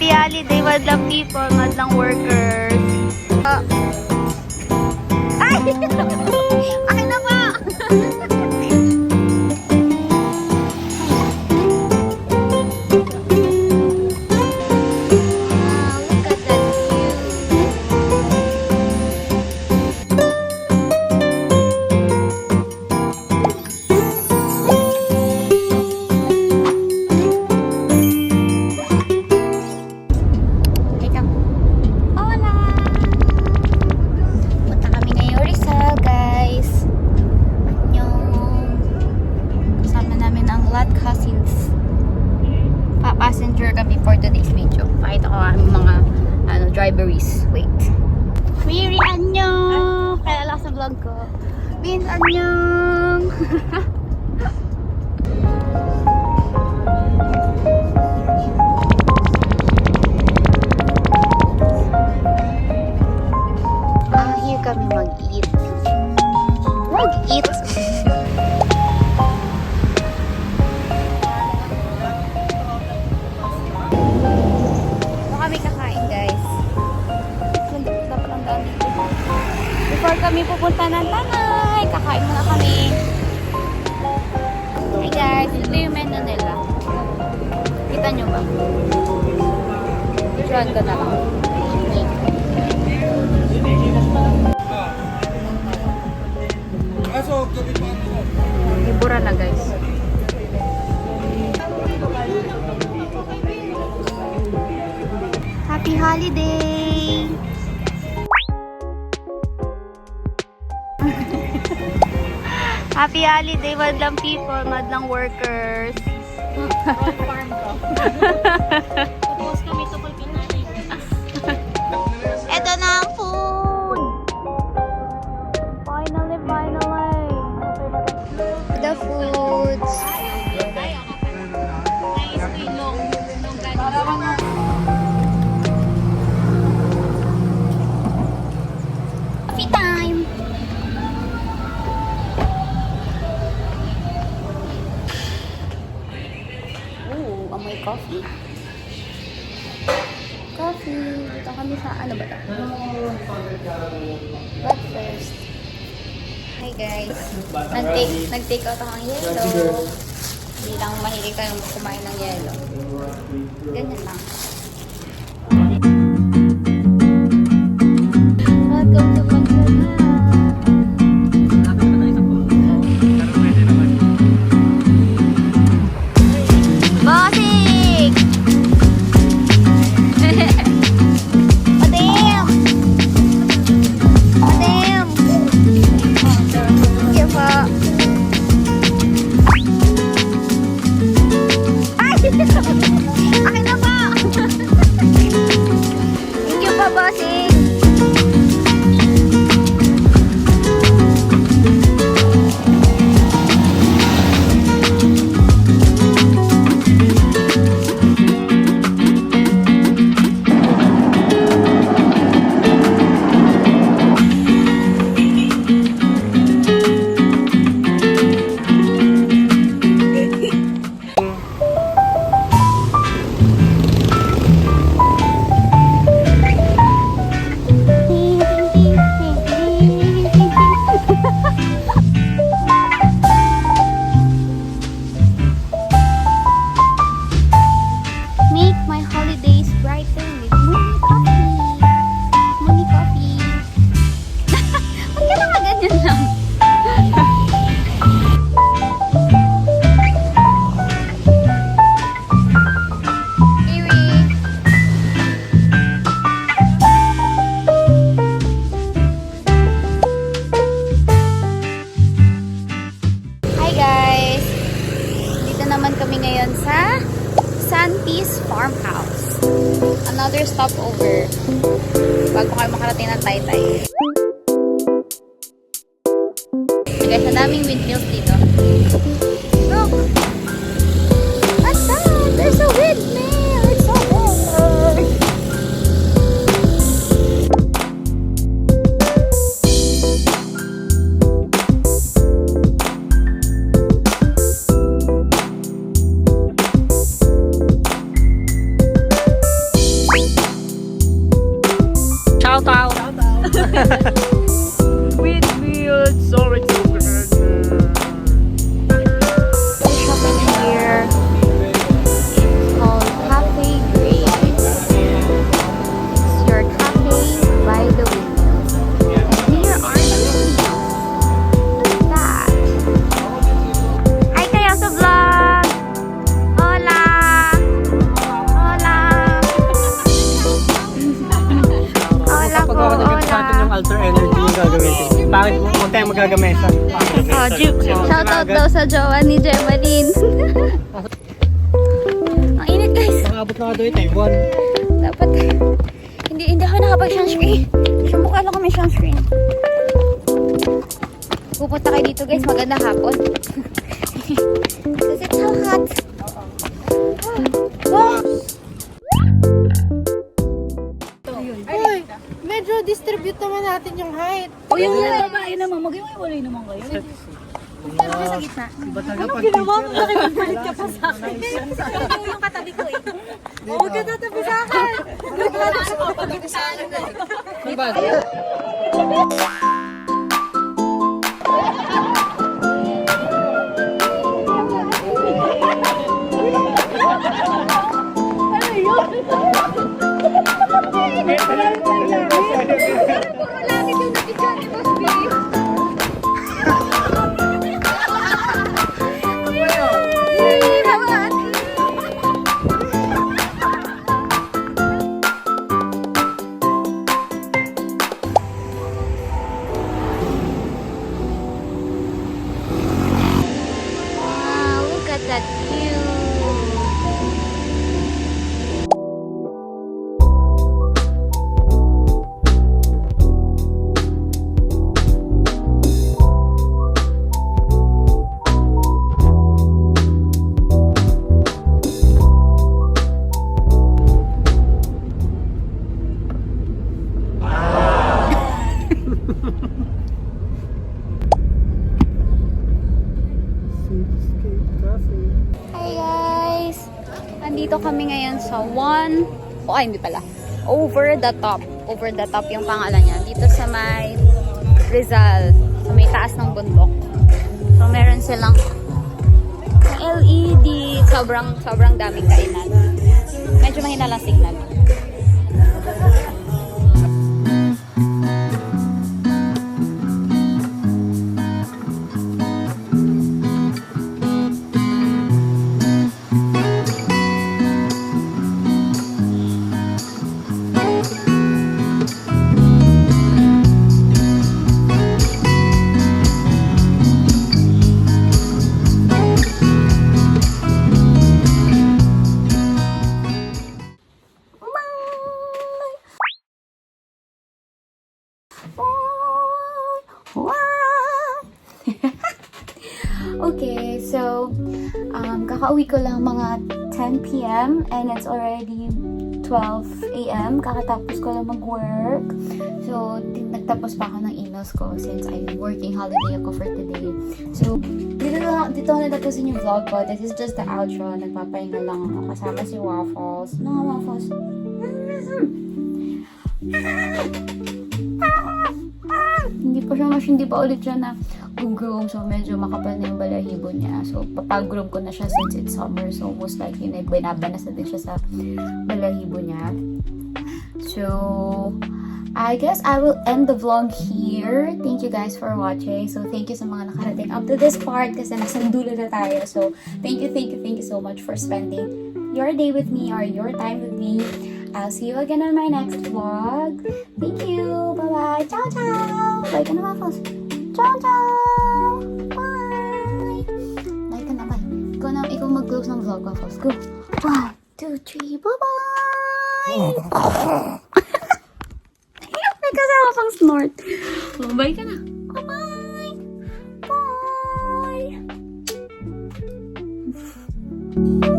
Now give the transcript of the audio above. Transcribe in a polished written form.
Happy holiday, madlang people, madlang workers. Ay! Akin na po! Passenger kami for today's video. Pakita ko ang mga driveries. Wait. Miri, annyeong! Kaya lang sa vlog ko. Min, annyeong! Here kami mag-eat. Mag-eat! Before kami pupunta ng Tanay, kakain muna kami. Hey guys, ito yung menu nila. Kita nyo ba? Turuan ko na lang. Ibura na guys. Happy holiday! Happy holiday, madlang people, madlang workers. Farm ko. Tapos kami ito pag pinanay. Ito na ang food! Finally. The foods. Coffee time! Amoy coffee. Dito kami sa ano ba ito? Breakfast. Hi guys. Nag-take out akong yellow. Hindi lang mahilig kayong kumain ng yellow. Ganyan lang. Welcome to Pangasinan. Akin na po! Thank you po, bossing! Santis Farmhouse. Another stopover bago kayo makarating ng Taytay. Guys, ang daming windmills dito. Look! What's that? There's a windmill! It's so good! magagamesa. Shoutout daw sa jowa ni Jemalyn. Ang init guys. Nakabot na nga doon Taiwan. Dapat, hindi ako nakapag-sunscreen. Yung mukha lang kami sunscreen. Pupunta kayo dito guys, maganda hapon. Because it's so hot. Oh. Uy, medyo distribute naman natin yung height. O yung babae naman, mag-iwalay naman kayo. Ano sa gitna? Anong ginawa mo? Nakipagpalit ka pa sa akin. Ito yung katabi ko eh. Huwag ka tatabi sa akin. Puro langit yung napidyan ni Boss B. Wow, look at that view. Hi guys! Andito kami ngayon sa hindi pala. Over the Top. Over the Top yung pangalan niya. Dito sa may Rizal. Sa may taas ng bundok. So meron silang LED. Sobrang daming kainan. Medyo mahina lang signal. Okay, so kakauwi ko lang mga 10 p.m. and it's already 12 a.m. Kakatapos ko lang mag-work. So, nagtapos pa ako ng emails ko since I'm working holiday ako for today. So, dito ko natapusin yung vlog ko. This is just the outro. Nagpapahinga lang ako kasama si Waffles. No, Waffles. Hindi pa ulit siya na groom, so medyo makapal na yung balahibo niya. So, papag-groom ko na siya since it's summer. So, most likely na binabanas na din siya sa balahibo niya. So, I guess I will end the vlog here. Thank you guys for watching. So, thank you sa mga nakarating up to this part kasi nasa dulo na tayo. So, thank you so much for spending your day with me or your time with me. I'll see you again on my next vlog. Thank you. Bye-bye. Ciao, ciao. Bye ka na, Waffles. Ciao, ciao. Bye. Bye ka na, bye. Ikaw mag-close ng vlog, Waffles. Go. 1, 2, 3. Bye-bye. May kasama pang snort. Oh, bye ka na. Bye-bye. Bye.